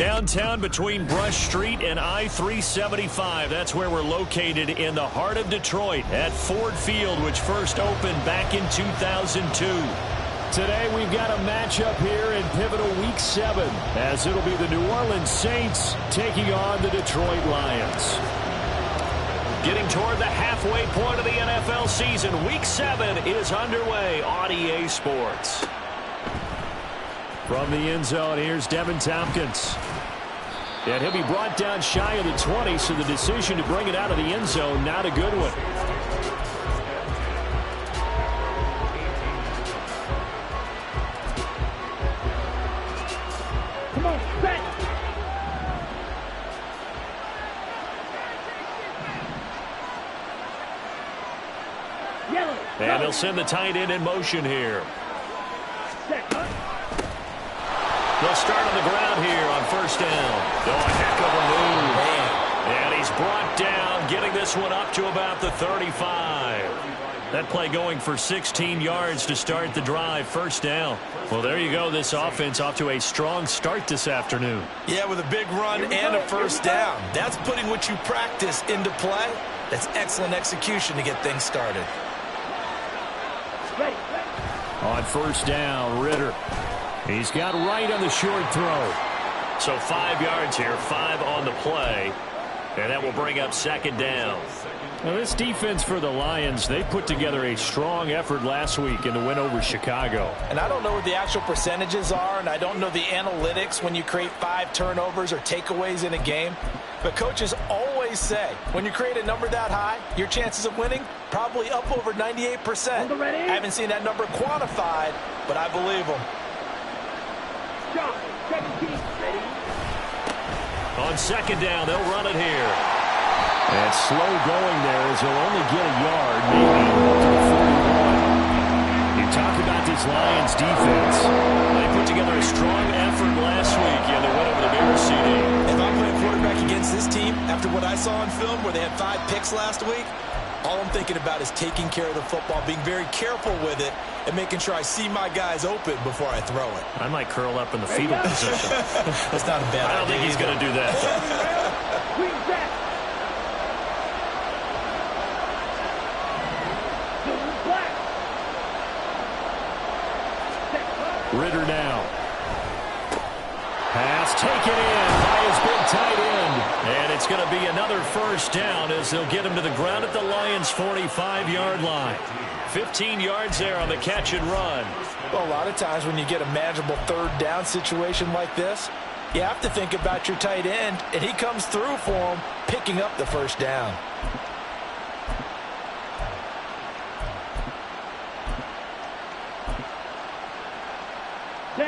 Downtown between Brush Street and I-375. That's where we're located in the heart of Detroit at Ford Field, which first opened back in 2002. Today we've got a matchup here in pivotal Week 7, as it'll be the New Orleans Saints taking on the Detroit Lions. Getting toward the halfway point of the NFL season, Week 7 is underway on EA Sports. From the end zone, here's Devin Tompkins. And he'll be brought down shy of the 20, so the decision to bring it out of the end zone, not a good one. Come on, set. Yellow. And they'll send the tight end in motion here. Set. They'll start on the ground here on first down. Oh, a heck of a move. And he's brought down, getting this one up to about the 35. That play going for 16 yards to start the drive, first down. Well, there you go. This offense off to a strong start this afternoon. Yeah, with a big run and a first down. That's putting what you practice into play. That's excellent execution to get things started. On first down, Ritter. He's got right on the short throw. So 5 yards here, 5 on the play. And that will bring up second down. Now this defense for the Lions, they put together a strong effort last week in the win over Chicago. And I don't know what the actual percentages are, and I don't know the analytics when you create 5 turnovers or takeaways in a game. But coaches always say, when you create a number that high, your chances of winning probably up over 98%. I haven't seen that number quantified, but I believe them. Shot. 17. Ready. On second down, they'll run it here. And slow going there as he'll only get a yard, maybe to the 41. You talk about this Lions defense. They put together a strong effort last week in the win over the Bears CD. If I'm playing quarterback against this team, after what I saw on film where they had 5 picks last week, all I'm thinking about is taking care of the football, being very careful with it, and making sure I see my guys open before I throw it. I might curl up in the fetal position. That's not a bad idea. I don't think he's going to do that. Ritter now. Pass taken in by his big tight end. And it's going to be another first down as they'll get him to the ground at the Lions' 45-yard line. 15 yards there on the catch and run. Well, a lot of times when you get a manageable third down situation like this, you have to think about your tight end, and he comes through for him, picking up the first down.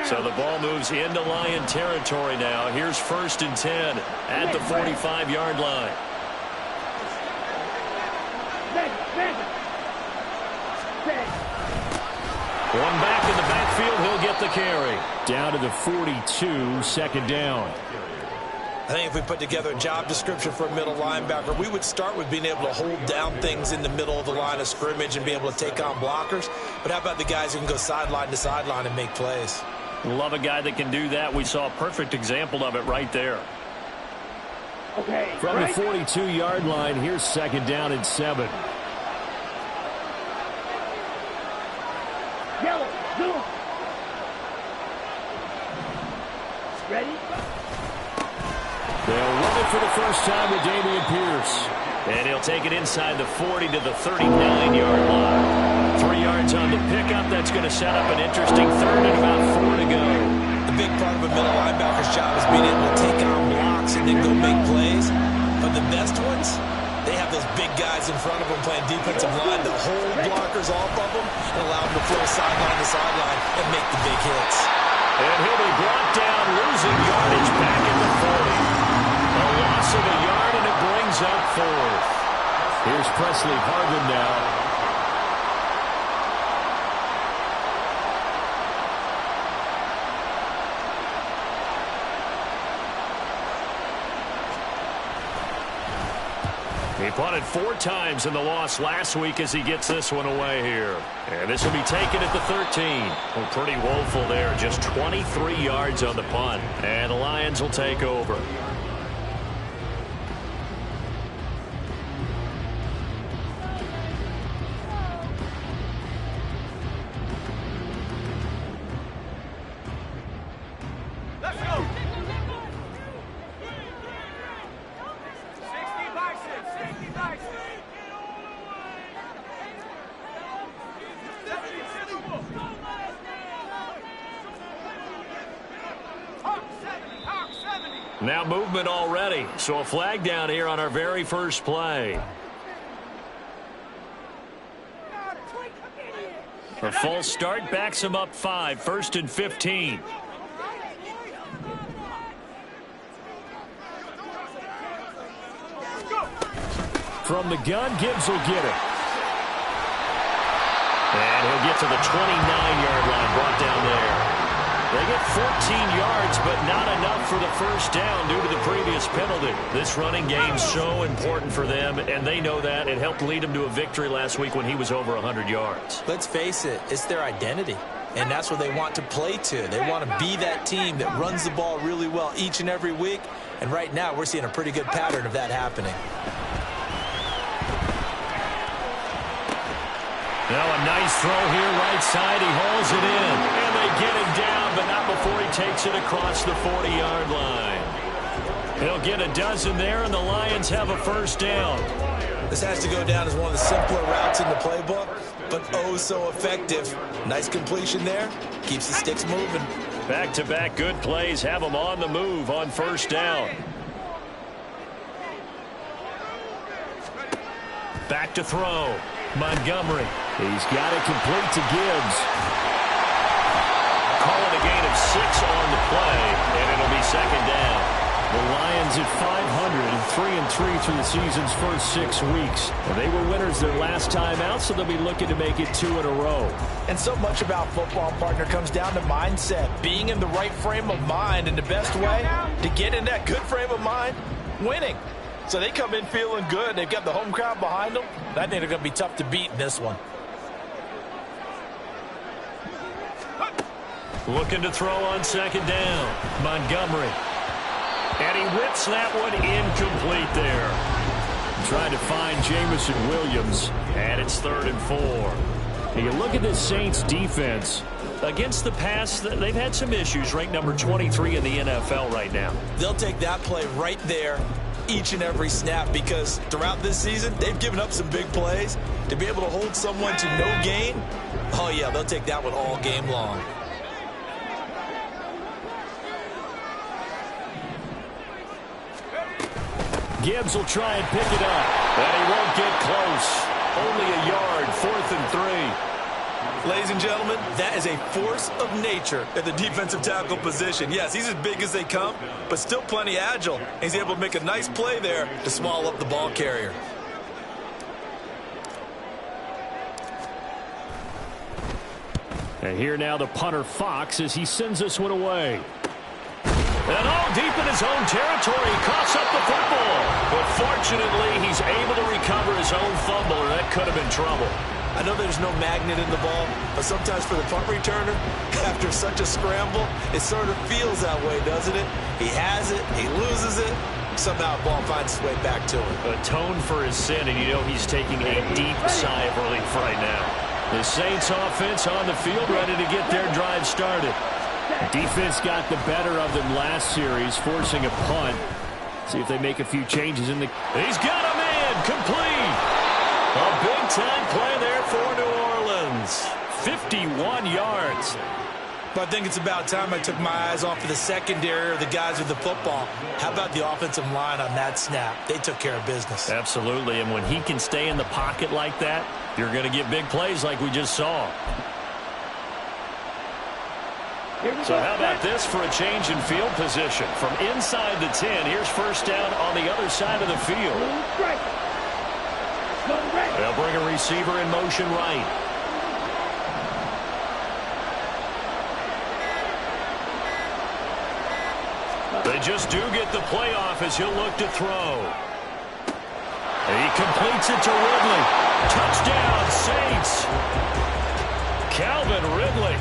So the ball moves into Lion territory now. Here's first and 10 at the 45-yard line. One back in the backfield, he'll get the carry. Down to the 42, second down. I think if we put together a job description for a middle linebacker, we would start with being able to hold down things in the middle of the line of scrimmage and be able to take on blockers. But how about the guys who can go sideline to sideline and make plays? Love a guy that can do that. We saw a perfect example of it right there. Okay. From the 42-yard line, here's second down and 7. Yellow. Zoom. Ready? They'll run it for the first time with Dameon Pierce. And he'll take it inside the 40 to the 39-yard line. 3 yards on the pickup. That's going to set up an interesting third and about 4 to go. The big part of a middle linebacker's job is being able to take on blocks and then go make plays. But the best ones, they have those big guys in front of them playing defensive line that hold blockers off of them and allow them to flow sideline to sideline and make the big hits. And he'll be brought down, losing yardage back at the 40. A loss of a yard, and it brings up 4th. Here's Presley Harvin now. He punted 4 times in the loss last week as he gets this one away here. And this will be taken at the 13. Well, pretty woeful there. Just 23 yards on the punt. And the Lions will take over. Now movement already, so a flag down here on our very first play. A false start backs him up 5, 1st and 15. From the gun, Gibbs will get it. And he'll get to the 29-yard line, brought down there. They get 14 yards, but not enough for the first down due to the previous penalty. This running game so important for them, and they know that. It helped lead them to a victory last week when he was over 100 yards. Let's face it, it's their identity, and that's what they want to play to. They want to be that team that runs the ball really well each and every week, and right now we're seeing a pretty good pattern of that happening. Now a nice throw here, right side. He hauls it in. And they get him down, but not before he takes it across the 40-yard line. He'll get a dozen there, and the Lions have a first down. This has to go down as one of the simpler routes in the playbook, but oh so effective. Nice completion there. Keeps the sticks moving. Back-to-back good plays have them on the move on first down. Back to throw. Montgomery. He's got it complete to Gibbs. Call it a gain of 6 on the play, and it'll be second down. The Lions at 500 and 3-3 through the season's first 6 weeks. And they were winners their last time out, so they'll be looking to make it 2 in a row. And so much about football, partner, comes down to mindset. Being in the right frame of mind, and the best way to get in that good frame of mind, winning. So they come in feeling good. They've got the home crowd behind them. I think they're going to be tough to beat in this one. Looking to throw on second down. Montgomery. And he whips that one incomplete there. Trying to find Jameson Williams. And it's 3rd and 4. And you look at this Saints defense. Against the pass, they've had some issues. Ranked number 23 in the NFL right now. They'll take that play right there each and every snap, because throughout this season, they've given up some big plays. To be able to hold someone to no gain, oh yeah, they'll take that one all game long. Gibbs will try and pick it up, and he won't get close. Only a yard, 4th and 3. Ladies and gentlemen, that is a force of nature at the defensive tackle position. Yes, he's as big as they come, but still plenty agile. He's able to make a nice play there to small up the ball carrier. And here now the punter Fox as he sends this one away. And all deep in his own territory, he coughs up the football. But fortunately, he's able to recover his own fumble, or that could have been trouble. I know there's no magnet in the ball, but sometimes for the punt returner, after such a scramble, it sort of feels that way, doesn't it? He has it, he loses it, somehow the ball finds its way back to him. Atone for his sin, and you know he's taking a deep sigh of relief right now. The Saints offense on the field, ready to get their drive started. Defense got the better of them last series, forcing a punt. See if they make a few changes in the... He's got a man, complete! A big-time play there for New Orleans. 51 yards. But I think it's about time I took my eyes off of the secondary or the guys with the football. How about the offensive line on that snap? They took care of business. Absolutely, and when he can stay in the pocket like that, you're going to get big plays like we just saw. So how about this for a change in field position? From inside the 10, here's first down on the other side of the field. They'll bring a receiver in motion right. They just do get the playoff as he'll look to throw. He completes it to Ridley. Touchdown, Saints. Calvin Ridley,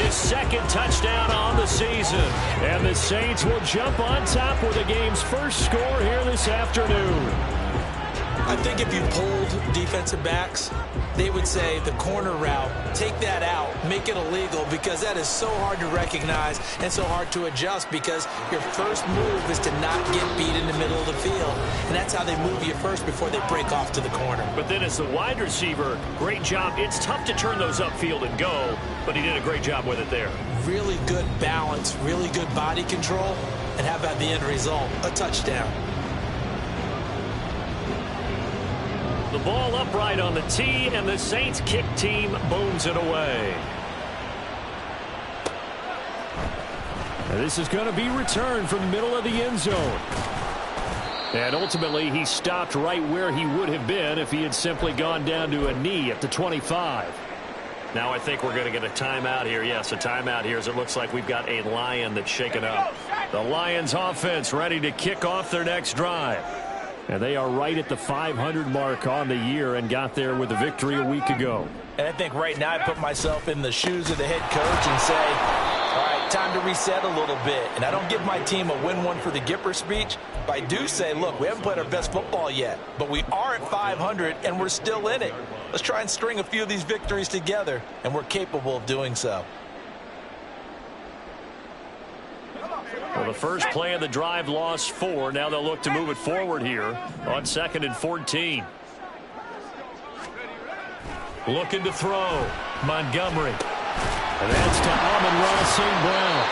his second touchdown on the season. And the Saints will jump on top with the game's first score here this afternoon. I think if you polled defensive backs, they would say the corner route, take that out, make it illegal, because that is so hard to recognize and so hard to adjust, because your first move is to not get beat in the middle of the field. And that's how they move you first before they break off to the corner. But then as the wide receiver, great job. It's tough to turn those upfield and go, but he did a great job with it there. Really good balance, really good body control, and how about the end result? A touchdown. The ball upright on the tee, and the Saints kick team booms it away. And this is going to be returned from the middle of the end zone. And ultimately, he stopped right where he would have been if he had simply gone down to a knee at the 25. Now I think we're going to get a timeout here. Yes, a timeout here, as it looks like we've got a Lion that's shaken up. The Lions offense ready to kick off their next drive. And they are right at the 500 mark on the year and got there with a victory a week ago. And I think right now I put myself in the shoes of the head coach and say, all right, time to reset a little bit. And I don't give my team a win one for the Gipper speech, but I do say, look, we haven't played our best football yet, but we are at 500 and we're still in it. Let's try and string a few of these victories together, and we're capable of doing so. Well, the first play of the drive lost 4. Now they'll look to move it forward here on 2nd and 14. Looking to throw. Montgomery. And that's to Amon-Ra St. Brown.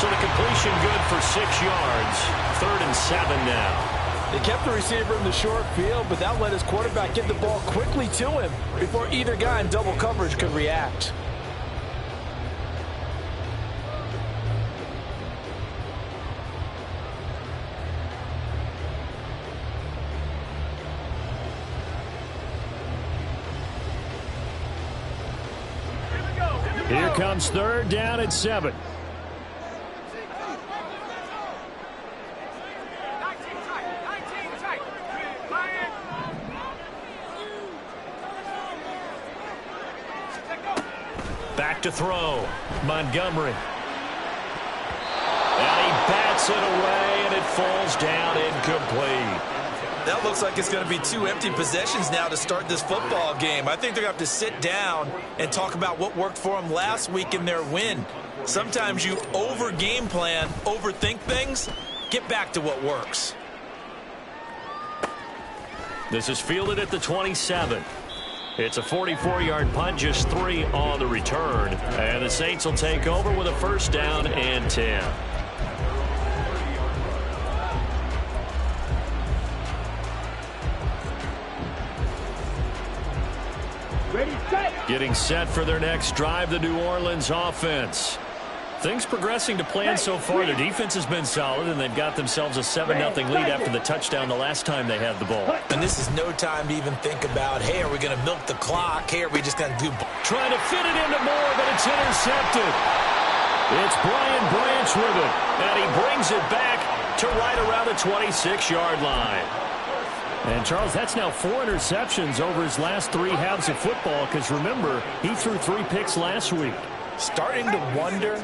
So the completion good for 6 yards. 3rd and 7 now. They kept the receiver in the short field, but that let his quarterback get the ball quickly to him before either guy in double coverage could react. Here comes 3rd down at 7. Back to throw. Montgomery. And he bats it away, and it falls down incomplete. That looks like it's going to be 2 empty possessions now to start this football game. I think they're going to have to sit down and talk about what worked for them last week in their win. Sometimes you over-game plan, overthink things. Get back to what works. This is fielded at the 27. It's a 44-yard punt, just 3 on the return. And the Saints will take over with a 1st down and 10. Getting set for their next drive, the New Orleans offense. Things progressing to plan so far. Their defense has been solid, and they've got themselves a 7-0 lead after the touchdown the last time they had the ball. And this is no time to even think about, hey, are we going to milk the clock? Hey, are we just going to do... Trying to fit it into Moore, but it's intercepted. It's Brian Branch with it, and he brings it back to right around the 26-yard line. And, Charles, that's now 4 interceptions over his last 3 halves of football, because, remember, he threw 3 picks last week. Starting to wonder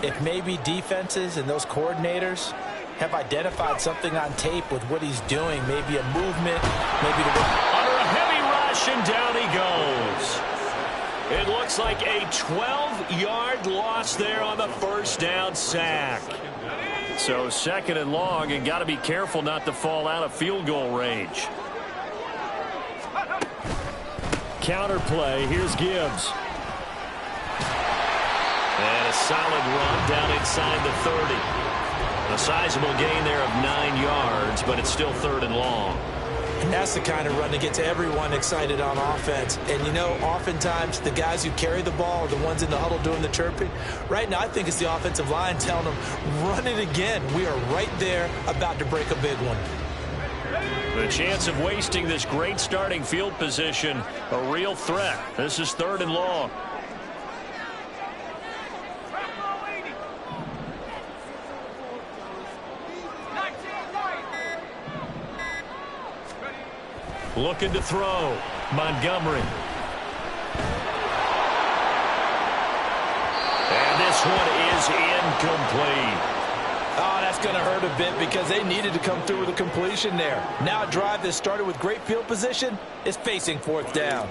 if maybe defenses and those coordinators have identified something on tape with what he's doing. Maybe a movement, maybe the... Under a heavy rush, and down he goes. It looks like a 12-yard loss there on the 1st down sack. So 2nd and long, and got to be careful not to fall out of field goal range. Counter play. Here's Gibbs. And a solid run down inside the 30. A sizable gain there of 9 yards, but it's still 3rd and long. And that's the kind of run that gets everyone excited on offense. And, you know, oftentimes the guys who carry the ball are the ones in the huddle doing the chirping. Right now, I think it's the offensive line telling them, run it again. We are right there about to break a big one. The chance of wasting this great starting field position, a real threat. This is 3rd and long. Looking to throw. Montgomery. And this one is incomplete. Oh, that's going to hurt a bit because they needed to come through with a completion there. Now a drive that started with great field position is facing fourth down.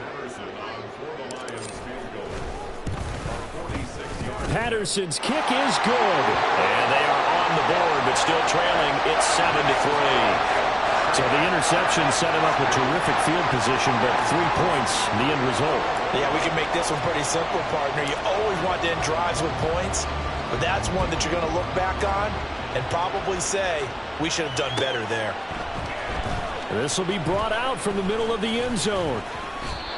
Patterson's kick is good. And they are on the board, but still trailing. It's 7-3. So the interception set him up with terrific field position, but 3 points, the end result. Yeah, we can make this one pretty simple, partner. You always want to end drives with points, but that's one that you're going to look back on and probably say, we should have done better there. This will be brought out from the middle of the end zone.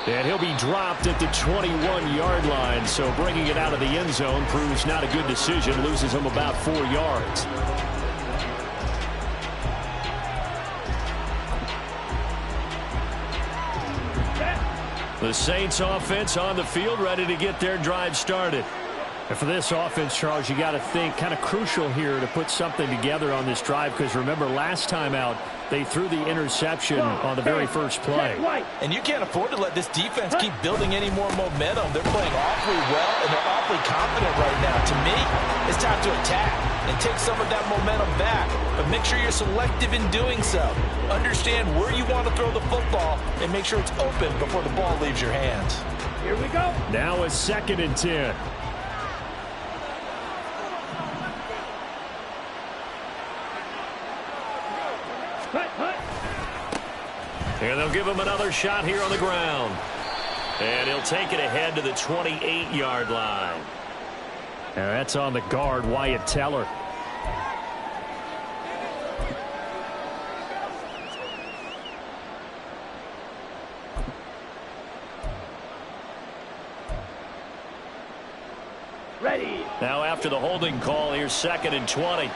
And he'll be dropped at the 21-yard line, so bringing it out of the end zone proves not a good decision, loses him about 4 yards. The Saints offense on the field, ready to get their drive started. And for this offense, Charles, you got to think kind of crucial here to put something together on this drive, because remember, last time out, they threw the interception on the very first play. And you can't afford to let this defense keep building any more momentum. They're playing awfully well, and they're awfully confident right now. To me, it's time to attack and take some of that momentum back. But make sure you're selective in doing so. Understand where you want to throw the football and make sure it's open before the ball leaves your hands. Here we go. Now a 2nd and 10. And they'll give him another shot here on the ground. And he'll take it ahead to the 28-yard line. And that's on the guard, Wyatt Teller. Ready. Now after the holding call, here's 2nd and 20.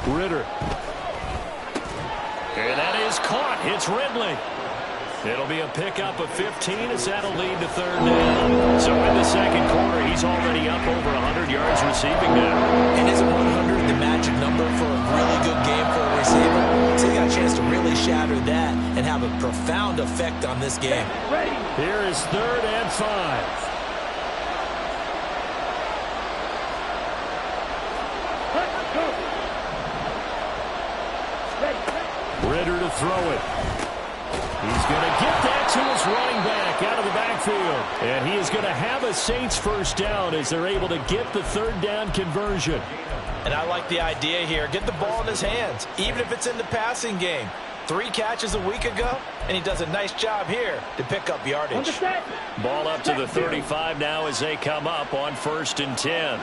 Ritter. And that is caught. It's Ridley. It'll be a pickup of 15 as that'll lead to 3rd down. So in the second quarter, he's already up over 100 yards receiving now. And isn't 100 the magic number for a really good game for a receiver? So he got a chance to really shatter that and have a profound effect on this game. Ready. Here is 3rd and 5. Ritter to throw it. He's going to get that to his running back out of the backfield. And he is going to have a Saints first down as they're able to get the 3rd down conversion. And I like the idea here. Get the ball in his hands, even if it's in the passing game. 3 catches a week ago, and he does a nice job here to pick up yardage. Ball up to the 35 now as they come up on 1st and 10.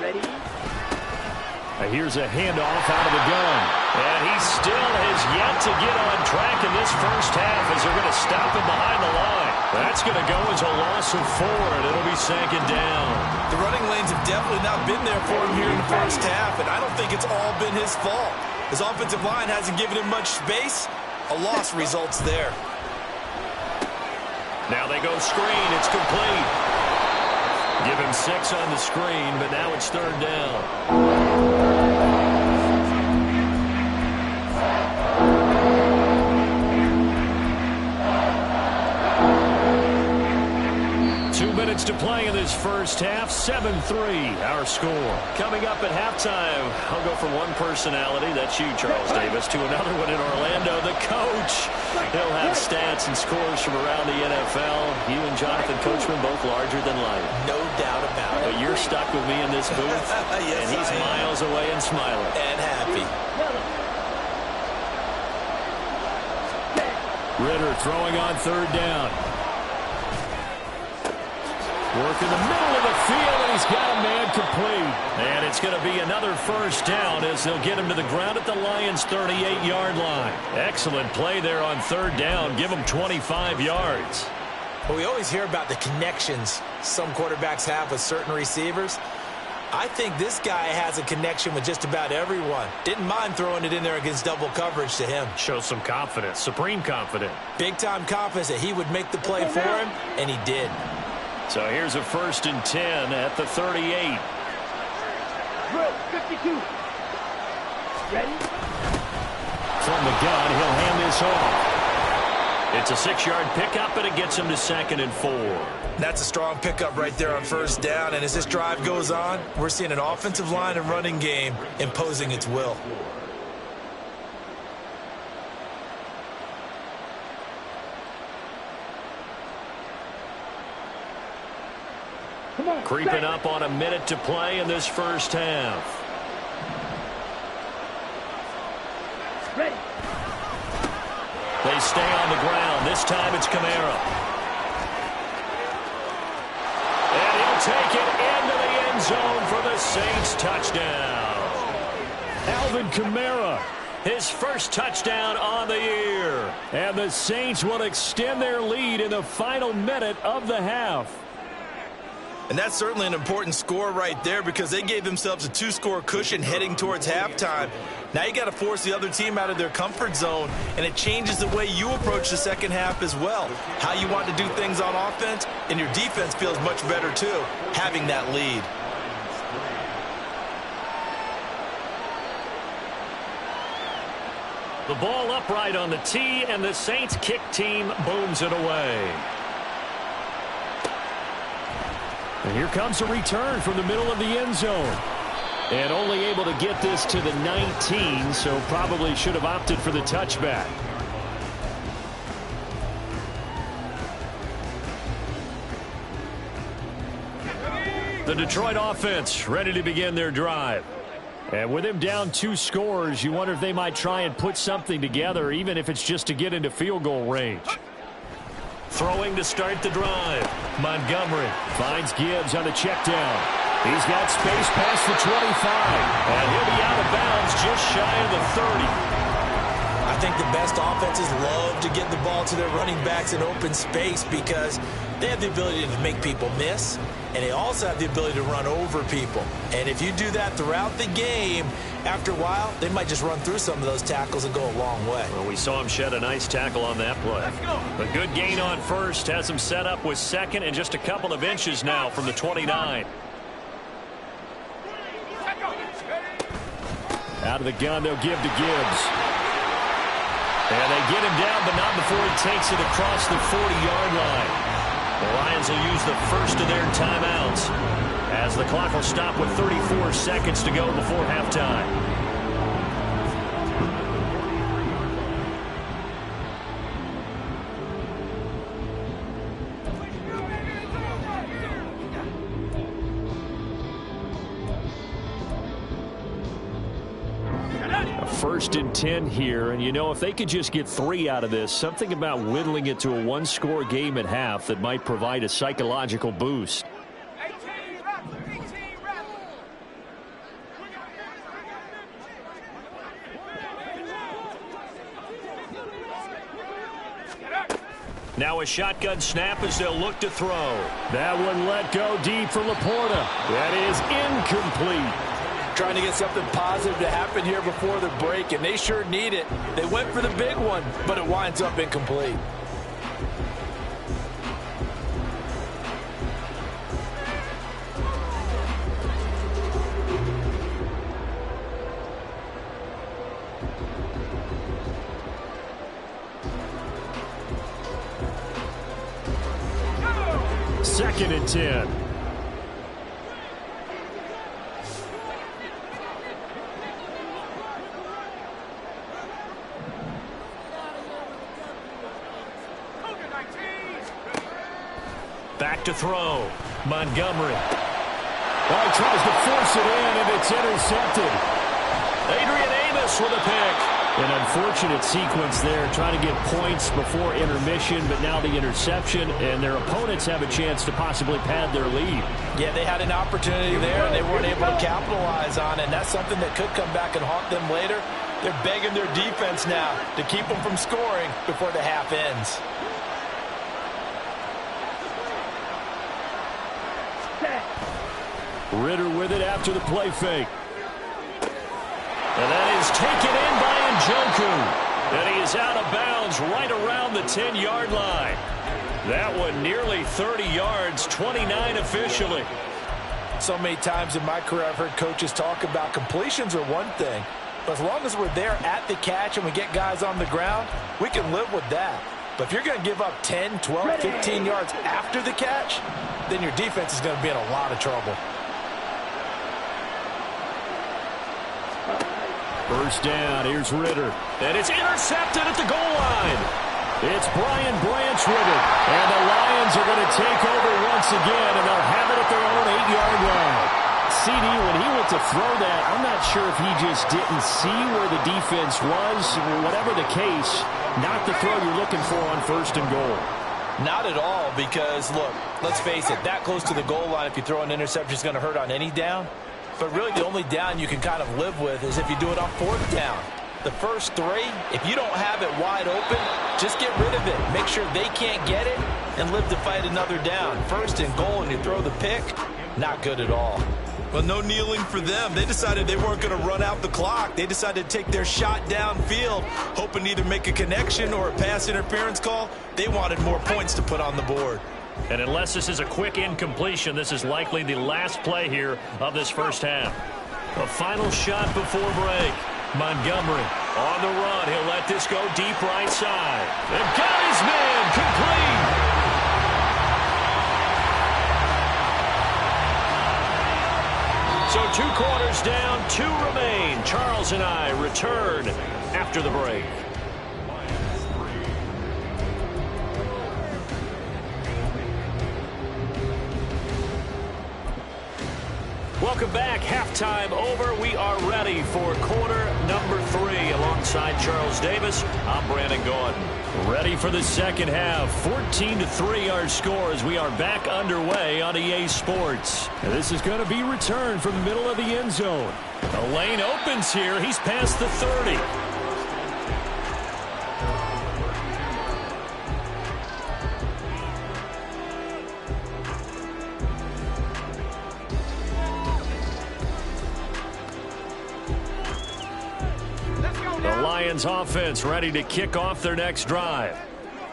Ready. Here's a handoff out of the gun. And he still has yet to get on track in this first half as they're going to stop him behind the line. That's going to go as a loss of 4, and it'll be 2nd down. The running lanes have definitely not been there for him here in the first half, and I don't think it's all been his fault. His offensive line hasn't given him much space. A loss results there. Now they go screen. It's complete. Give him 6 on the screen, but now it's 3rd down. 2 minutes to play in this first half. 7-3, our score. Coming up at halftime, I'll go from one personality, that's you, Charles Davis, to another one in Orlando, the coach. He'll have stats and scores from around the NFL. You and Jonathan Coachman both larger than life. No doubt about it. But you're stuck with me in this booth, yes, and he's miles away and smiling. And happy. Ritter throwing on 3rd down. Work in the middle of the field, and he's got a man complete. And it's going to be another first down as they'll get him to the ground at the Lions' 38-yard line. Excellent play there on 3rd down. Give him 25 yards. Well, we always hear about the connections some quarterbacks have with certain receivers. I think this guy has a connection with just about everyone. Didn't mind throwing it in there against double coverage to him. Shows some confidence, supreme confidence. Big-time confidence that he would make the play for him, and he did. So here's a 1st and 10 at the 38. Drill 52. Ready? From the gun, he'll hand this off. It's a 6-yard pickup, and it gets him to 2nd and 4. That's a strong pickup right there on 1st down, and as this drive goes on, we're seeing an offensive line and running game imposing its will. Come on. Creeping up on a minute to play in this first half. Ready. They stay on the ground. This time it's Kamara. And he'll take it into the end zone for the Saints touchdown. Alvin Kamara, his first touchdown on the year. And the Saints will extend their lead in the final minute of the half. And that's certainly an important score right there because they gave themselves a 2-score cushion heading towards halftime. Now you got to force the other team out of their comfort zone, and it changes the way you approach the second half as well. How you want to do things on offense, and your defense feels much better too, having that lead. The ball upright on the tee, and the Saints kick team booms it away. And here comes a return from the middle of the end zone. And only able to get this to the 19, so probably should have opted for the touchback. The Detroit offense ready to begin their drive. And with him down 2 scores, you wonder if they might try and put something together, even if it's just to get into field goal range. Throwing to start the drive. Montgomery finds Gibbs on the check down. He's got space past the 25. And he'll be out of bounds just shy of the 30. I think the best offenses love to get the ball to their running backs in open space because they have the ability to make people miss, and they also have the ability to run over people. And if you do that throughout the game, after a while, they might just run through some of those tackles and go a long way. Well, we saw him shed a nice tackle on that play. A good gain on first has him set up with second and just a couple of inches now from the 29. Out of the gun, they'll give to Gibbs. And they get him down, but not before he takes it across the 40-yard line. The Lions will use the first of their timeouts as the clock will stop with 34 seconds to go before halftime. First and 10 here, and you know, if they could just get 3 out of this, something about whittling it to a 1-score game at half that might provide a psychological boost. Now a shotgun snap as they'll look to throw. That one let go deep for Laporta. That is incomplete. Trying to get something positive to happen here before the break, and they sure need it. They went for the big one, but it winds up incomplete. Second and 10. Back to throw. Montgomery. Oh, he tries to force it in, and it's intercepted. Adrian Amos with a pick. An unfortunate sequence there, trying to get points before intermission, but now the interception, and their opponents have a chance to possibly pad their lead. Yeah, they had an opportunity there, and they weren't able to capitalize on it, and that's something that could come back and haunt them later. They're begging their defense now to keep them from scoring before the half ends. Ritter with it after the play fake. And that is taken in by Njoku. And he is out of bounds right around the 10-yard line. That one nearly 30 yards, 29 officially. So many times in my career I've heard coaches talk about completions are one thing. But as long as we're there at the catch and we get guys on the ground, we can live with that. But if you're going to give up 10, 12, 15 yards after the catch, then your defense is going to be in a lot of trouble. First down, here's Ritter. And it's intercepted at the goal line. It's Brian Branch with it. And the Lions are going to take over once again, and they'll have it at their own 8-yard line. CD, when he went to throw that, I'm not sure if he just didn't see where the defense was. Whatever the case, not the throw you're looking for on first and goal. Not at all, because, look, let's face it, that close to the goal line, if you throw an interception, is going to hurt on any down. But really the only down you can kind of live with is if you do it on fourth down. The first three, if you don't have it wide open, just get rid of it. Make sure they can't get it and live to fight another down. First and goal and you throw the pick, not good at all. Well, no kneeling for them. They decided they weren't going to run out the clock. They decided to take their shot downfield, hoping to either make a connection or a pass interference call. They wanted more points to put on the board. And unless this is a quick incompletion, this is likely the last play here of this first half. A final shot before break. Montgomery on the run. He'll let this go deep right side. And got his man complete. So 2 quarters down, 2 remain. Charles and I return after the break. Welcome back. Halftime over. We are ready for quarter number 3. Alongside Charles Davis, I'm Brandon Gaudin. Ready for the second half. 14-3 our score as we are back underway on EA Sports. And this is going to be returned from the middle of the end zone. The lane opens here. He's past the 30. The Lions offense ready to kick off their next drive.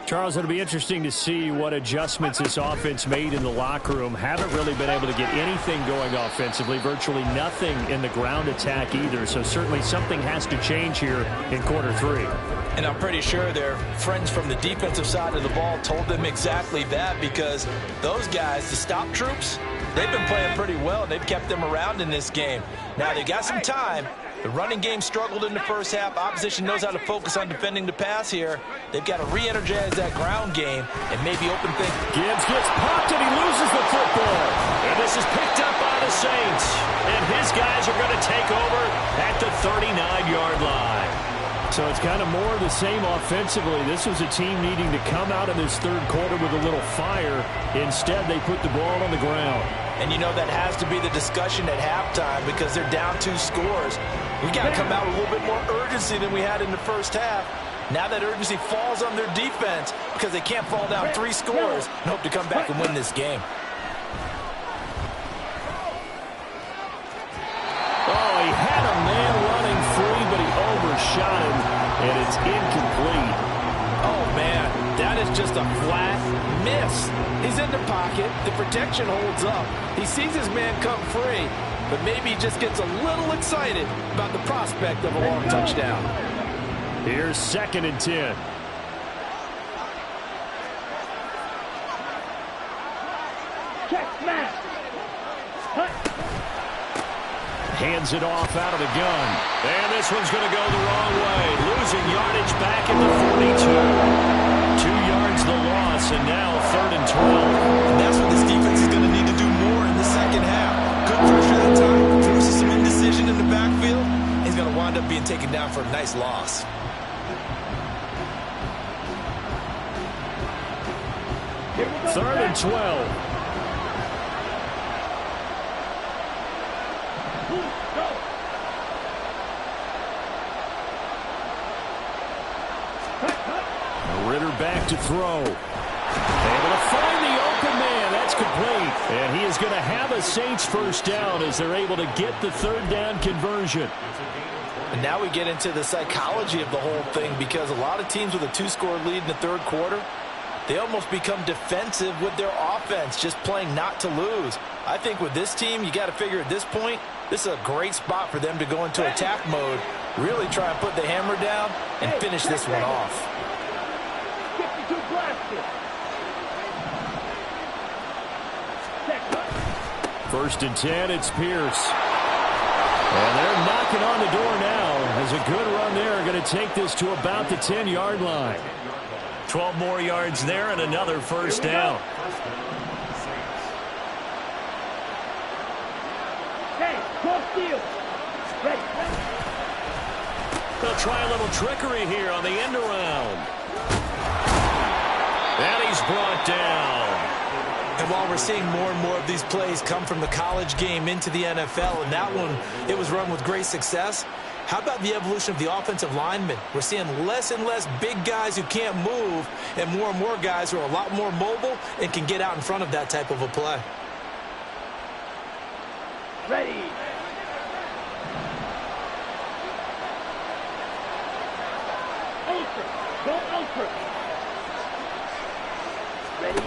Charles, it'll be interesting to see what adjustments this offense made in the locker room. Haven't really been able to get anything going offensively, virtually nothing in the ground attack either. So certainly something has to change here in quarter 3. And I'm pretty sure their friends from the defensive side of the ball told them exactly that, because those guys, the stop troops, they've been playing pretty well. They've kept them around in this game. Now they got some time. The running game struggled in the first half. Opposition knows how to focus on defending the pass here. They've got to re-energize that ground game and maybe open things. Gibbs gets popped and he loses the football. And this is picked up by the Saints. And his guys are going to take over at the 39-yard line. So it's kind of more of the same offensively. This was a team needing to come out in this third quarter with a little fire. Instead, they put the ball on the ground. And you know that has to be the discussion at halftime, because they're down 2 scores. We got to come out with a little bit more urgency than we had in the first half. Now that urgency falls on their defense because they can't fall down 3 scores and hope to come back and win this game. Oh, he had a man running free, but he overshot him, and it's incomplete. Oh, man, that is just a flat miss. He's in the pocket. The protection holds up. He sees his man come free, but maybe he just gets a little excited about the prospect of a long touchdown. Here's 2nd and 10. Check, smash. Hut. Hands it off out of the gun. And this one's going to go the wrong way. Losing yardage back at the 42. 2 yards the loss, and now 3rd and 12. And that's what this defense is going to need to do more in the second half. Good pressure that time. Forces some indecision in the backfield. He's going to wind up being taken down for a nice loss. Third and 12. Ritter back to throw. Able to find the open man. That's That's complete. And he is going to have a Saints first down as they're able to get the third down conversion. And now we get into the psychology of the whole thing, because a lot of teams with a 2-score lead in the third quarter, they almost become defensive with their offense, just playing not to lose. I think with this team, you got to figure at this point, this is a great spot for them to go into attack mode, really try and put the hammer down and finish this one off. 52 blasted. First and 10, it's Pierce. And they're knocking on the door now. As a good run there, going to take this to about the 10-yard line. 12 more yards there and another first down. Hey, cross field. Ready. They'll try a little trickery here on the end around. And he's brought down. And while we're seeing more and more of these plays come from the college game into the NFL, and that one, it was run with great success, how about the evolution of the offensive linemen? We're seeing less and less big guys who can't move and more guys who are a lot more mobile and can get out in front of that type of a play. Ready. Ultra. Go ultra. Ready.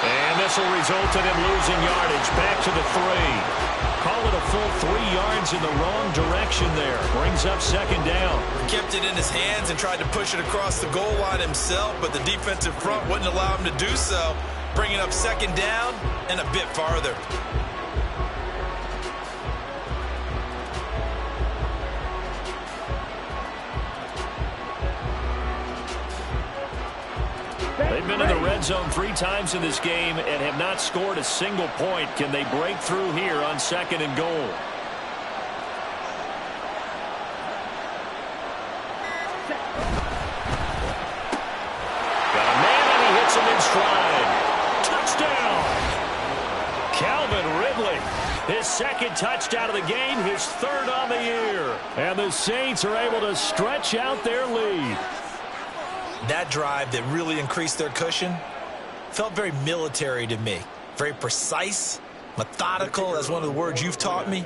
And this will result in him losing yardage. Back to the 3. Call it a full 3 yards in the wrong direction there. Brings up second down. Kept it in his hands and tried to push it across the goal line himself, but the defensive front wouldn't allow him to do so. Bringing up second down and a bit farther. They've been in the red zone 3 times in this game and have not scored a single point. Can they break through here on second and goal? Got a man and he hits him in stride. Touchdown! Calvin Ridley. His second touchdown of the game, his third on the year. And the Saints are able to stretch out their lead. That drive that really increased their cushion felt very military to me. Very precise, methodical, that's one of the words you've taught me.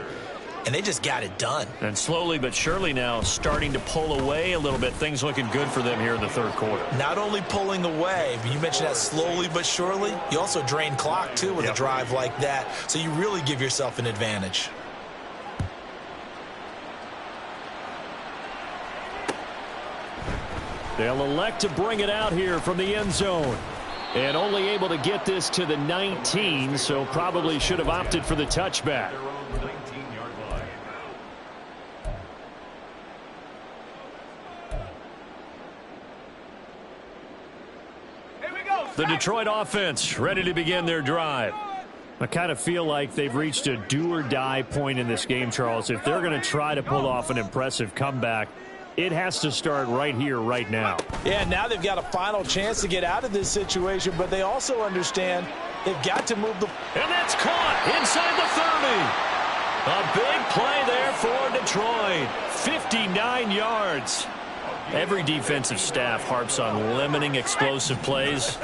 And they just got it done. And slowly but surely now starting to pull away a little bit. Things looking good for them here in the third quarter. Not only pulling away, but you mentioned that slowly but surely. You also drain clock, too, with a drive like that. So you really give yourself an advantage. They'll elect to bring it out here from the end zone. And only able to get this to the 19, so probably should have opted for the touchback. The Detroit offense ready to begin their drive. I kind of feel like they've reached a do-or-die point in this game, Charles. If they're going to try to pull off an impressive comeback, it has to start right here, right now. Yeah, now they've got a final chance to get out of this situation, but they also understand they've got to move the... And that's caught inside the 30. A big play there for Detroit. 59 yards. Every defensive staff harps on limiting explosive plays.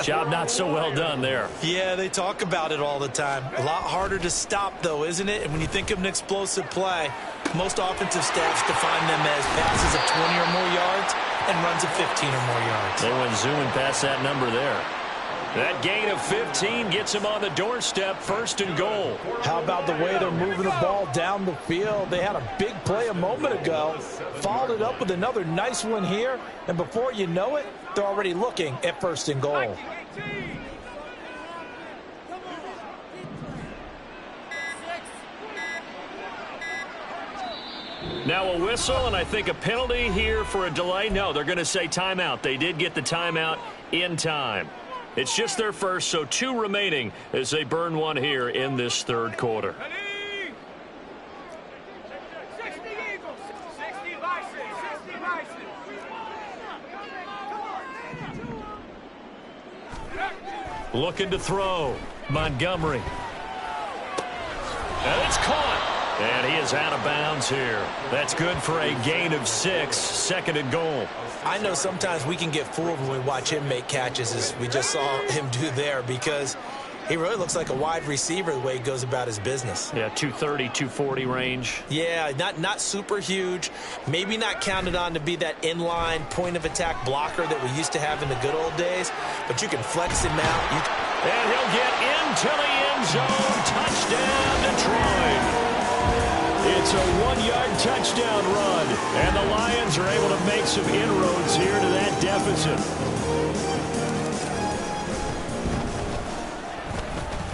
Job not so well done there. Yeah, they talk about it all the time. A lot harder to stop, though, isn't it? And when you think of an explosive play, most offensive staffs define them as passes of 20 or more yards and runs of 15 or more yards. They went zooming past that number there. That gain of 15 gets him on the doorstep, first and goal. How about the way they're moving the ball down the field? They had a big play a moment ago, followed it up with another nice one here, and before you know it, they're already looking at first and goal. Now a whistle, and I think a penalty here for a delay. No, they're going to say timeout. They did get the timeout in time. It's just their first, so 2 remaining as they burn one here in this third quarter. 60 Eagles. 60 Bison. 60 Bison. Looking to throw. Montgomery. And it's caught. And he is out of bounds here. That's good for a gain of 6, 2nd and goal. I know sometimes we can get fooled when we watch him make catches, as we just saw him do there, because he really looks like a wide receiver the way he goes about his business. Yeah, 230, 240 range. Yeah, not super huge. Maybe not counted on to be that inline point-of-attack blocker that we used to have in the good old days, but you can flex him out. And he'll get into the end zone. Touchdown, Detroit. It's a 1-yard touchdown run, and the Lions are able to make some inroads here to that deficit.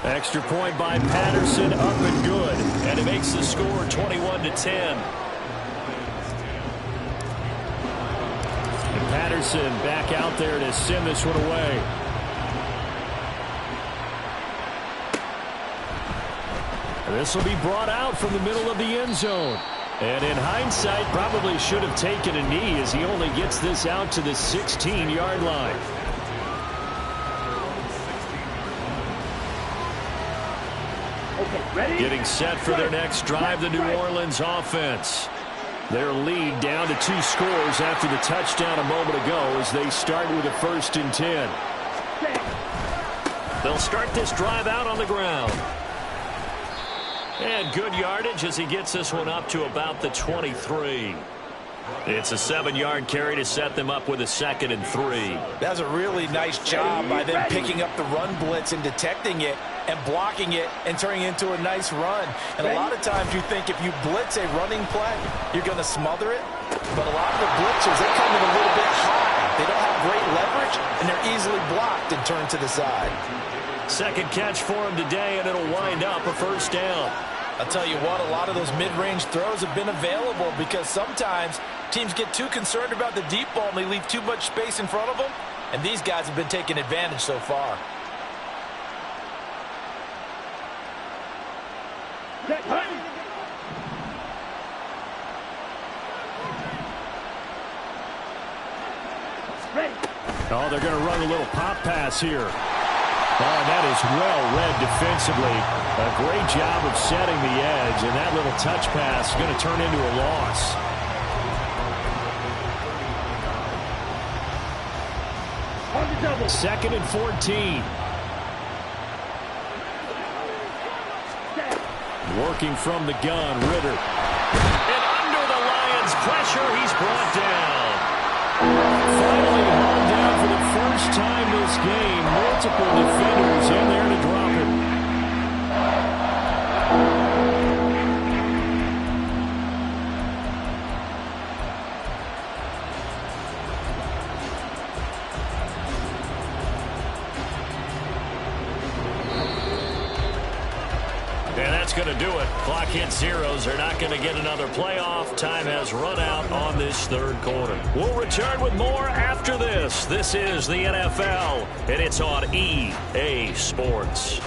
Extra point by Patterson, up and good, and it makes the score 21-10. And Patterson back out there to send this one away. This will be brought out from the middle of the end zone. And in hindsight, probably should have taken a knee as he only gets this out to the 16-yard line. Okay, ready? Getting set for their next drive, the New Orleans offense. Their lead down to 2 scores after the touchdown a moment ago as they start with a 1st and 10. They'll start this drive out on the ground. And good yardage as he gets this one up to about the 23. It's a 7-yard carry to set them up with a 2nd and 3. That's a really nice job by them picking up the run blitz and detecting it and blocking it and turning it into a nice run. And a lot of times you think if you blitz a running play, you're going to smother it. But a lot of the blitzers, they come in a little bit high. They don't have great leverage, and they're easily blocked and turned to the side. 2nd catch for him today, and it'll wind up a 1st down. I'll tell you what, a lot of those mid-range throws have been available because sometimes teams get too concerned about the deep ball and they leave too much space in front of them, and these guys have been taking advantage so far. Oh, they're going to run a little pop pass here. Oh, that is well read defensively. A great job of setting the edge, and that little touch pass is going to turn into a loss. Second and 14. Working from the gun, Ritter. And under the Lions' pressure, he's brought down. Finally hauled down for the first time this game. Multiple defenders in there to drop him. And that's going to do it. Clock hits zeros. They're not going to get another playoff. Time has run out on this 3rd quarter. We'll return with more after this. This is the NFL, and it's on EA Sports.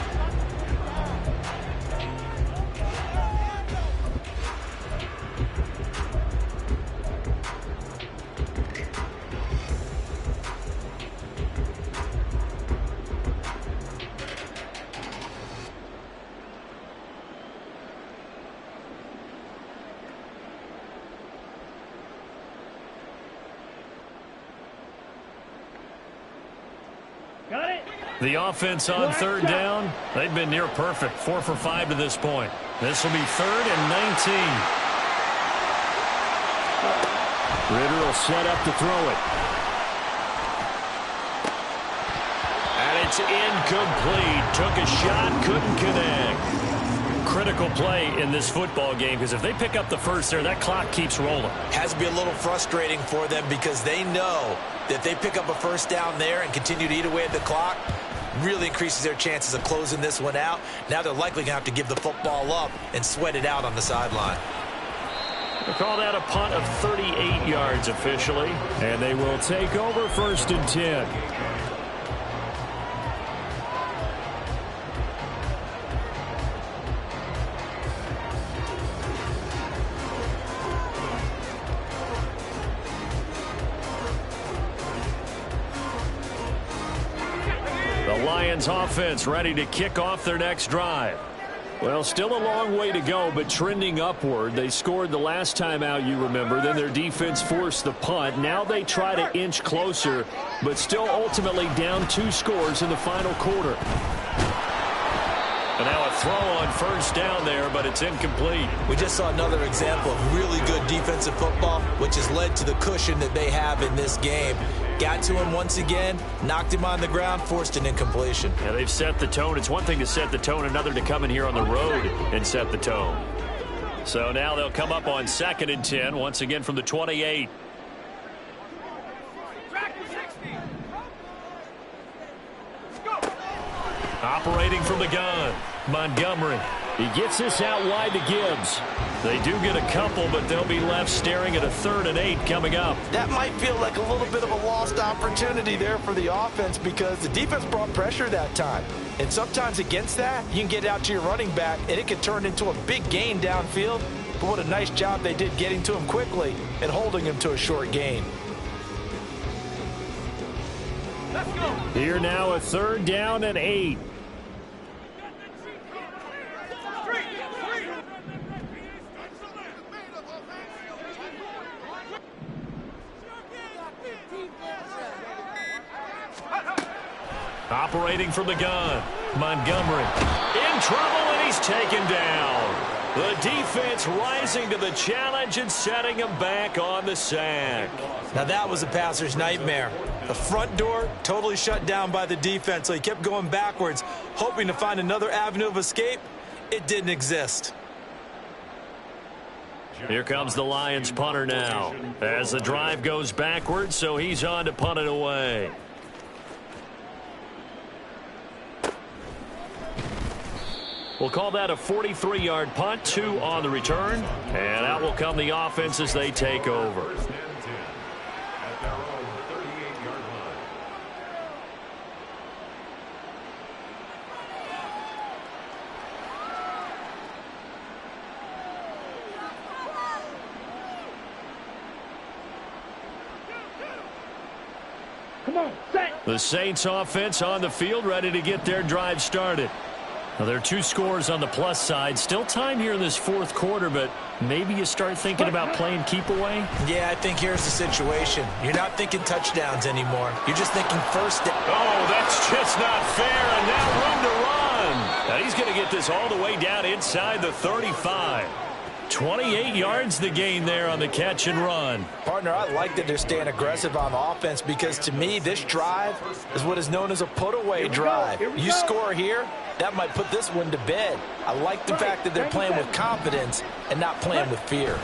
The offense on 3rd down, they've been near perfect. 4 for 5 to this point. This will be 3rd and 19. Ritter will set up to throw it. And it's incomplete. Took a shot, couldn't connect. Critical play in this football game because if they pick up the 1st there, that clock keeps rolling. Has to be a little frustrating for them because they know that if they pick up a 1st down there and continue to eat away at the clock, really increases their chances of closing this one out. Now they're likely going to have to give the football up and sweat it out on the sideline. They call that a punt of 38 yards officially, and they will take over 1st and 10. Lions offense ready to kick off their next drive. Well, still a long way to go, but trending upward. They scored the last time out, you remember. Then their defense forced the punt. Now they try to inch closer, but still ultimately down 2 scores in the final quarter. And now a throw on first down there, but it's incomplete. We just saw another example of really good defensive football, which has led to the cushion that they have in this game. Got to him once again, knocked him on the ground, forced an incompletion. Yeah, they've set the tone. It's one thing to set the tone, another to come in here on the road and set the tone. So now they'll come up on 2nd and 10, once again from the 28. Operating from the gun, Montgomery. He gets this out wide to Gibbs. They do get a couple, but they'll be left staring at a 3rd and 8 coming up. That might feel like a little bit of a lost opportunity there for the offense because the defense brought pressure that time. And sometimes against that, you can get out to your running back, and it can turn into a big gain downfield. But what a nice job they did getting to him quickly and holding him to a short gain. Let's go. Here now a 3rd down and 8. Operating from the gun, Montgomery in trouble, and he's taken down. The defense rising to the challenge and setting him back on the sack. Now that was a passer's nightmare. The front door totally shut down by the defense, so he kept going backwards, hoping to find another avenue of escape. It didn't exist. Here comes the Lions punter now as the drive goes backwards, so he's on to punt it away. We'll call that a 43-yard punt, 2 on the return. And out will come the offense as they take over. Come on, set. The Saints offense on the field, ready to get their drive started. Now, there are 2 scores on the plus side. Still time here in this 4th quarter, but maybe you start thinking about playing keep away? Yeah, I think here's the situation. You're not thinking touchdowns anymore. You're just thinking first down. Oh, that's just not fair, and now room to run. Now he's going to get this all the way down inside the 35. 28 yards the gain there on the catch and run. Partner, I like that they're staying aggressive on offense because to me, this drive is what is known as a put-away drive. You score here, that might put this one to bed. I like the fact that they're playing with confidence and not playing with fear.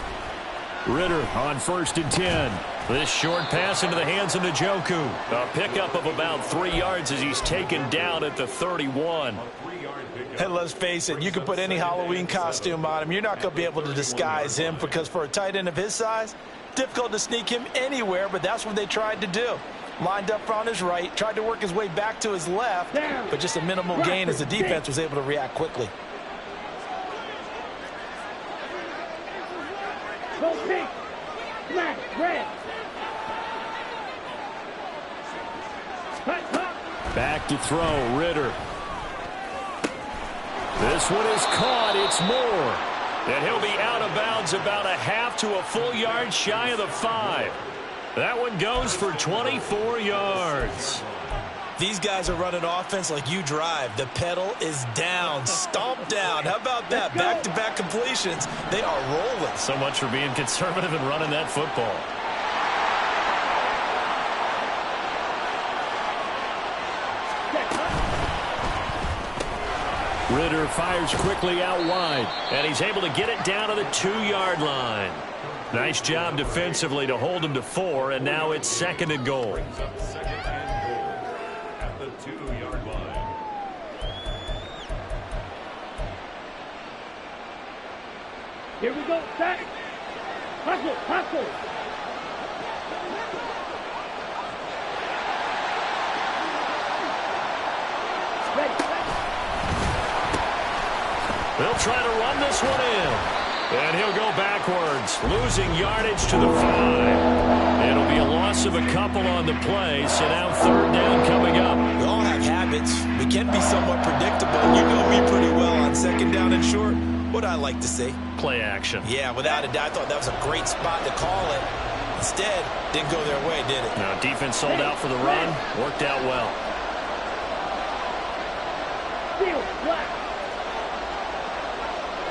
Ritter on 1st and 10. This short pass into the hands of Njoku. A pickup of about 3 yards as he's taken down at the 31. And let's face it, you can put any Halloween costume on him. You're not going to be able to disguise him because for a tight end of his size, difficult to sneak him anywhere, but that's what they tried to do. Lined up on his right, tried to work his way back to his left, but just a minimal gain as the defense was able to react quickly. Go pink. Black, red. Back to throw, Ritter. This one is caught. It's Moore. And he'll be out of bounds about a half to a full yard shy of the 5. That one goes for 24 yards. These guys are running offense like you drive. The pedal is down, stomped down. How about that? Back-to-back completions. They are rolling. So much for being conservative and running that football. Ritter fires quickly out wide, and he's able to get it down to the 2-yard line. Nice job defensively to hold him to 4, and now it's 2nd and goal. At the 2-yard line. Here we go, set. Hustle, hustle. Ready. They'll try to run this one in. And he'll go backwards, losing yardage to the 5. It'll be a loss of a couple on the play, so now 3rd down coming up. We all have habits we can be somewhat predictable. You know me pretty well on second down and short. What I like to see. Play action. Yeah, without a doubt. I thought that was a great spot to call it. Instead, didn't go their way, did it? No, defense sold out for the run. Worked out well.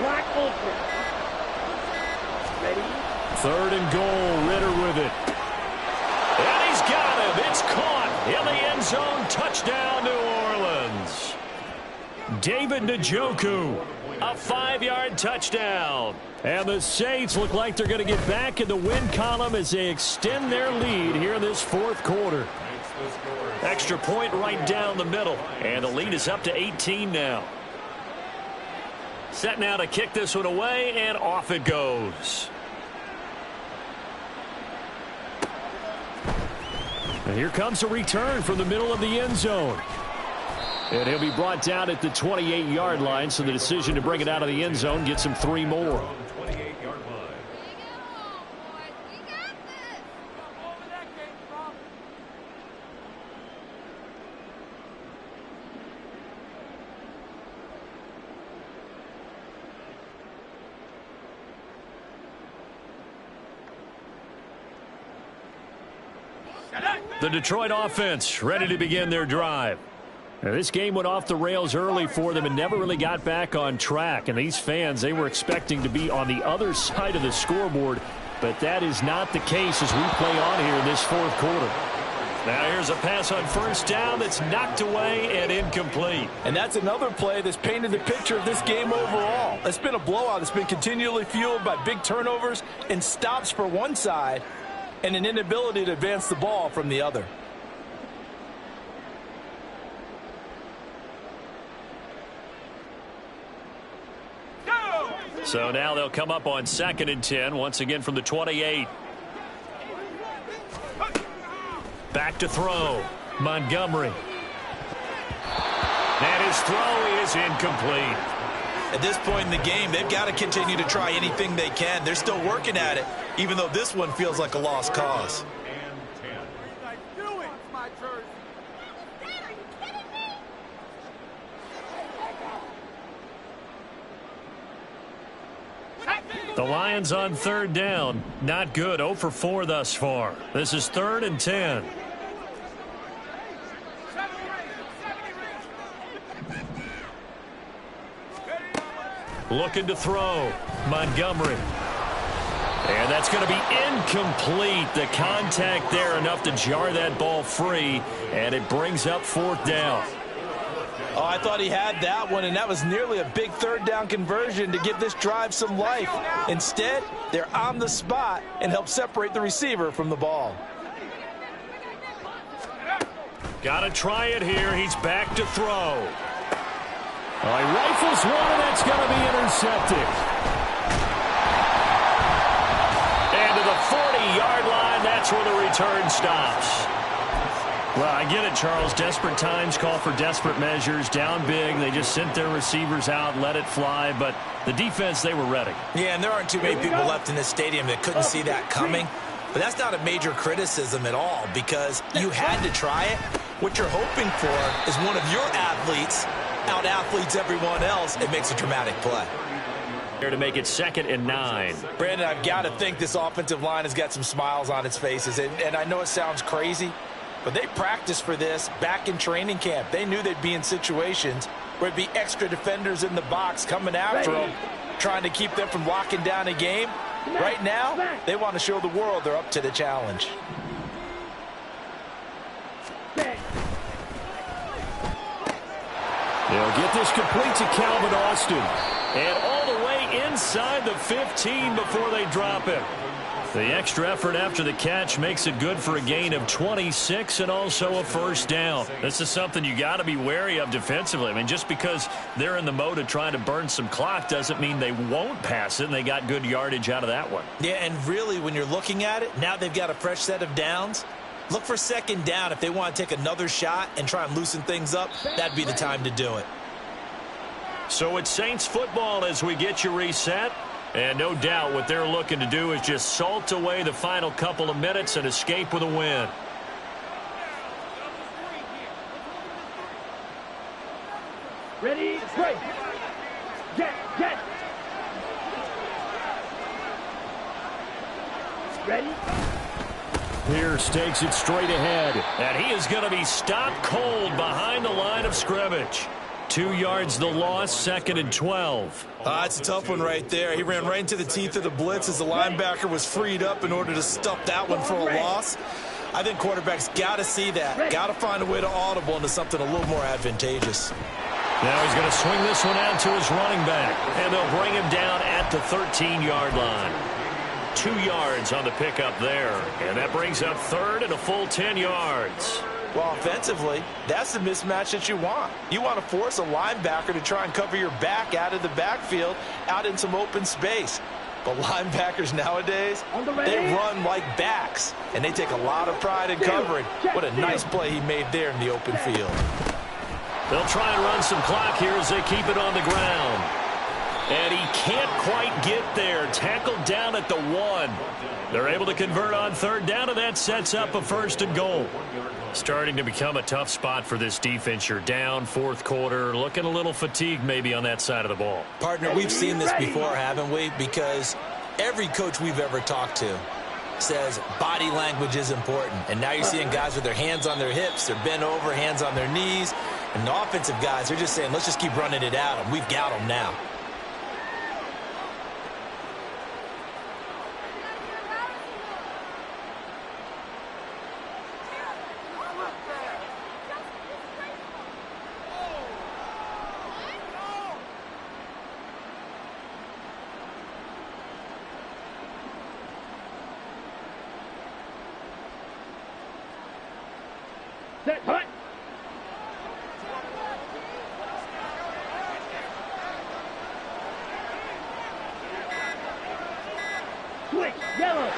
Black open. Ready? Third and goal. Ritter with it. And he's got him. It's caught in the end zone. Touchdown, New Orleans. David Njoku, a 5-yard touchdown. And the Saints look like they're going to get back in the win column as they extend their lead here in this fourth quarter. Extra point right down the middle. And the lead is up to 18 now. Set now to kick this one away, and off it goes. And here comes a return from the middle of the end zone. And he'll be brought down at the 28-yard line, so the decision to bring it out of the end zone gets him 3 more. 28-yard line. The Detroit offense ready to begin their drive. Now, this game went off the rails early for them and never really got back on track. And these fans, they were expecting to be on the other side of the scoreboard. But that is not the case as we play on here in this fourth quarter. Now here's a pass on first down that's knocked away and incomplete. And that's another play that's painted the picture of this game overall. It's been a blowout. It's been continually fueled by big turnovers and stops for one side and an inability to advance the ball from the other. So now they'll come up on 2nd and 10, once again from the 28. Back to throw. Montgomery. And his throw is incomplete. At this point in the game, they've got to continue to try anything they can. They're still working at it, even though this one feels like a lost cause. The Lions on 3rd down. Not good. 0 for 4 thus far. This is 3rd and 10. Looking to throw. Montgomery. And that's going to be incomplete. The contact there enough to jar that ball free. And it brings up 4th down. Oh, I thought he had that one, and that was nearly a big 3rd down conversion to give this drive some life. Instead, they're on the spot and help separate the receiver from the ball. Got to try it here. He's back to throw. He rifles one, and that's going to be intercepted. And to the 40-yard line, that's where the return stops. Well, I get it, Charles. Desperate times call for desperate measures. Down big. They just sent their receivers out, let it fly. But the defense, they were ready. Yeah, and there aren't too many people left in this stadium that couldn't see that coming. But that's not a major criticism at all because you had to try it. What you're hoping for is one of your athletes out-athletes everyone else. It makes a dramatic play. Here to make it 2nd and 9. Brandon, I've got to think this offensive line has got some smiles on its faces. And I know it sounds crazy, but they practiced for this back in training camp. They knew they'd be in situations where it'd be extra defenders in the box coming after them, trying to keep them from locking down a game. Right now, they want to show the world they're up to the challenge. They'll get this complete to Calvin Austin. And all the way inside the 15 before they drop it. The extra effort after the catch makes it good for a gain of 26 and also a 1st down. This is something you got to be wary of defensively. I mean, just because they're in the mode of trying to burn some clock doesn't mean they won't pass it, and they got good yardage out of that one. Yeah, and really, when you're looking at it, now they've got a fresh set of downs. Look for 2nd down. If they want to take another shot and try and loosen things up, that'd be the time to do it. So it's Saints football as we get you reset. And no doubt what they're looking to do is just salt away the final couple of minutes and escape with a win. Ready, break. Get. Ready. Pierce takes it straight ahead, and he is going to be stopped cold behind the line of scrimmage. 2 yards the loss, 2nd and 12. It's a tough one right there. He ran right into the teeth of the blitz as the linebacker was freed up in order to stuff that one for a loss. I think quarterbacks got to see that. Got to find a way to audible into something a little more advantageous. Now he's going to swing this one out to his running back, and they'll bring him down at the 13-yard line. 2 yards on the pickup there, and that brings up 3rd and a full 10 yards. Well, offensively, that's the mismatch that you want. You want to force a linebacker to try and cover your back out of the backfield, out in some open space. But linebackers nowadays, they run like backs, and they take a lot of pride in covering. What a nice play he made there in the open field. They'll try and run some clock here as they keep it on the ground. And he can't quite get there. Tackled down at the 1. They're able to convert on 3rd down, and that sets up a 1st and goal. Starting to become a tough spot for this defense. You're down 4th quarter, looking a little fatigued maybe on that side of the ball. Partner, we've seen this before, haven't we? Because every coach we've ever talked to says body language is important. And now you're seeing guys with their hands on their hips, they're bent over, hands on their knees. And the offensive guys, they're just saying, let's just keep running it at them. We've got them now. Set, hut. Switch, yellow.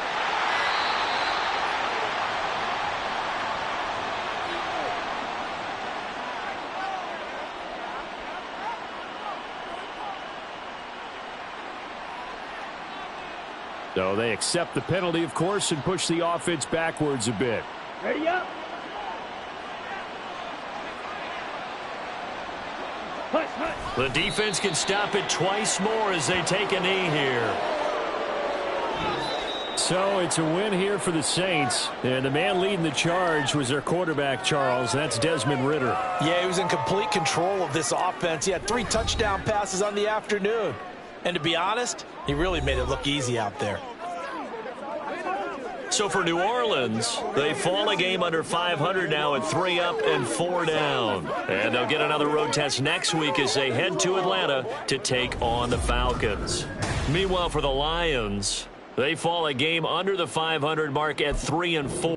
So they accept the penalty, of course, and push the offense backwards a bit. Ready up. The defense can stop it twice more as they take a knee here. So it's a win here for the Saints. And the man leading the charge was their quarterback, Charles. That's Desmond Ridder. Yeah, he was in complete control of this offense. He had 3 touchdown passes on the afternoon. And to be honest, he really made it look easy out there. So for New Orleans, they fall a game under 500 now at 3 up and 4 down. And they'll get another road test next week as they head to Atlanta to take on the Falcons. Meanwhile, for the Lions, they fall a game under the 500 mark at 3 and 4.